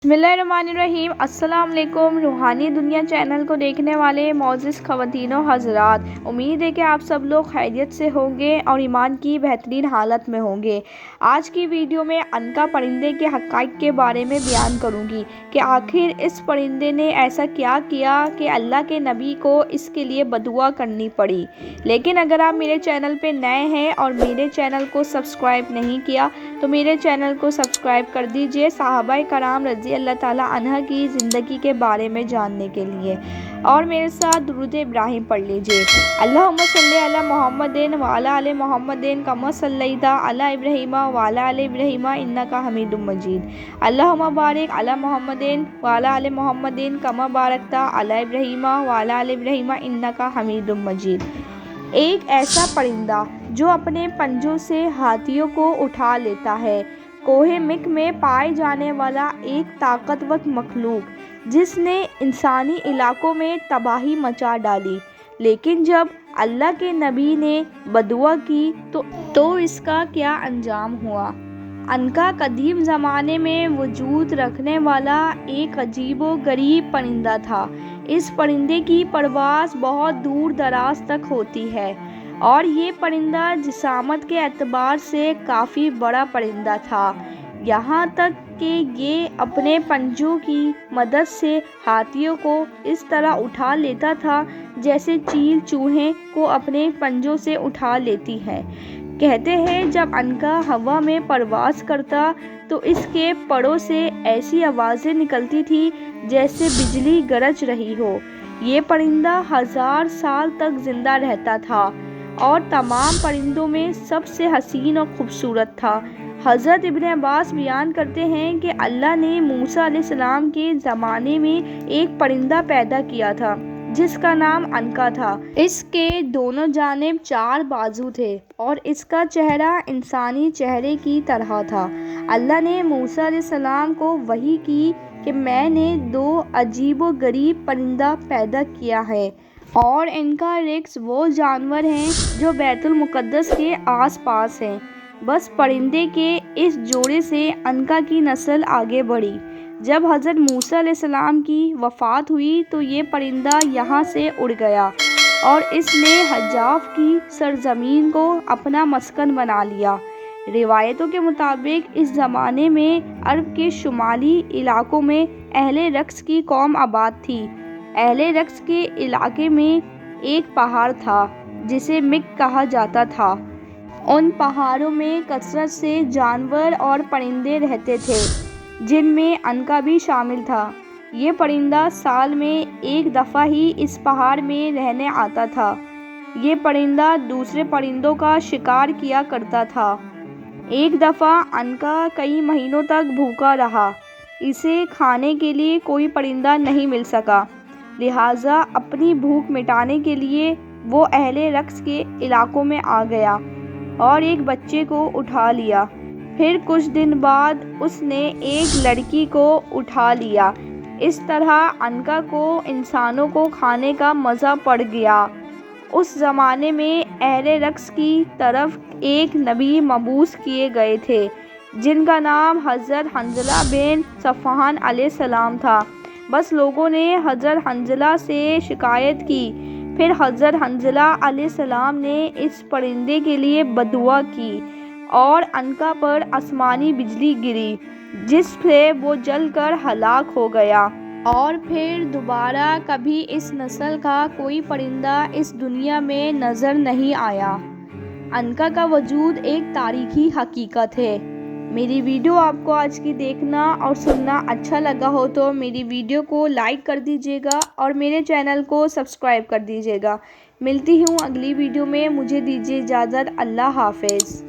बिस्मिल्लाहिर्रहमानिर्रहीम। अस्सलाम वालेकुम। रूहानी दुनिया चैनल को देखने वाले मौजूद ख़वातीनो हज़रात, उम्मीद है कि आप सब लोग खैरियत से होंगे और ईमान की बेहतरीन हालत में होंगे। आज की वीडियो में अनका परिंदे के हक़ाइक़ के बारे में बयान करूंगी कि आखिर इस परिंदे ने ऐसा क्या किया कि अल्लाह के नबी को इसके लिए बदुआ करनी पड़ी। लेकिन अगर आप मेरे चैनल पर नए हैं और मेरे चैनल को सब्सक्राइब नहीं किया तो मेरे चैनल को सब्सक्राइब कर दीजिए, सहाबाए कराम रज़ी अल्लाह ताला अन्हा की ज़िंदगी के बारे में जानने के लिए। और मेरे साथ दुरूद इब्राहिम पढ़ लीजिए। अल्लाहुम्मा सल्ली अला मुहम्मदिन व अला आलि मुहम्मदिन कमा सल्लैता अला इब्राहीम व अला आलि इब्राहीम इन्नका हमीदुम मजीद। अल्लाहुम्मा बारिक अला मुहम्मदिन व अला आलि मुहम्मदिन कमा बारकता अला इब्राहीम व अला आलि इब्राहीम इन्नका हमीदुम मजीद। एक ऐसा परिंदा जो अपने पंजों से हाथियों को उठा लेता है। कोहे मिक में पाए जाने वाला एक ताकतवर मखलूक जिसने इंसानी इलाकों में तबाही मचा डाली। लेकिन जब अल्लाह के नबी ने बदुआ की तो इसका क्या अंजाम हुआ। अनका कदीम ज़माने में वजूद रखने वाला एक अजीबो गरीब परिंदा था। इस परिंदे की परवाज़ बहुत दूर दराज तक होती है और ये परिंदा जिसामत के एतबार से काफ़ी बड़ा परिंदा था। यहाँ तक कि ये अपने पंजों की मदद से हाथियों को इस तरह उठा लेता था जैसे चील चूहे को अपने पंजों से उठा लेती है। कहते हैं जब अनका हवा में परवाज़ करता तो इसके पड़ों से ऐसी आवाज़ें निकलती थी जैसे बिजली गरज रही हो। ये परिंदा 1000 साल तक ज़िंदा रहता था और तमाम परिंदों में सबसे हसीन और ख़ूबसूरत था। हज़रत इब्न अब्बास बयान करते हैं कि अल्लाह ने मूसा अलैहिस्सलाम के ज़माने में एक परिंदा पैदा किया था जिसका नाम अनका था। इसके दोनों जानिब 4 बाजू थे और इसका चेहरा इंसानी चेहरे की तरह था। अल्लाह ने मूसा अलैहिस्सलाम को वही की कि मैंने 2 अजीबो गरीब परिंदा पैदा किया है और इनका रिक्स वो जानवर हैं जो बैतुल मुक़द्दस के आसपास हैं। बस परिंदे के इस जोड़े से अनका की नस्ल आगे बढ़ी। जब हज़रत मूसा अलैहिस्सलाम की वफ़ात हुई तो ये परिंदा यहाँ से उड़ गया और इसने हजाफ की सरज़मीन को अपना मस्कन बना लिया। रिवायतों के मुताबिक इस ज़माने में अरब के शुमाली इलाकों में अहले रक्स की कौम आबाद थी। अहले रक्स के इलाके में एक पहाड़ था जिसे मिक कहा जाता था। उन पहाड़ों में कसरत से जानवर और परिंदे रहते थे जिनमें अनका भी शामिल था। ये परिंदा साल में एक दफ़ा ही इस पहाड़ में रहने आता था। ये परिंदा दूसरे परिंदों का शिकार किया करता था। एक दफ़ा अनका कई महीनों तक भूखा रहा। इसे खाने के लिए कोई परिंदा नहीं मिल सका, लिहाजा अपनी भूख मिटाने के लिए वो अहले रक्स के इलाकों में आ गया और एक बच्चे को उठा लिया। फिर कुछ दिन बाद उसने एक लड़की को उठा लिया। इस तरह अनका को इंसानों को खाने का मज़ा पड़ गया। उस ज़माने में अहले रक्स की तरफ एक नबी मबूस किए गए थे जिनका नाम हज़रत हंज़ला बिन सफ़वान अलैहिस्सलाम था। बस लोगों ने हज़रत हंज़ला से शिकायत की। फिर हज़रत हंज़ला अलैहिस्सलाम ने इस परिंदे के लिए बदुआ की और अनका पर आसमानी बिजली गिरी जिससे वो जलकर हलाक हो गया और फिर दोबारा कभी इस नस्ल का कोई परिंदा इस दुनिया में नज़र नहीं आया। अनका का वजूद एक तारीखी हकीकत है। मेरी वीडियो आपको आज की देखना और सुनना अच्छा लगा हो तो मेरी वीडियो को लाइक कर दीजिएगा और मेरे चैनल को सब्सक्राइब कर दीजिएगा। मिलती हूँ अगली वीडियो में। मुझे दीजिए इजाज़त। अल्लाह हाफ़िज़।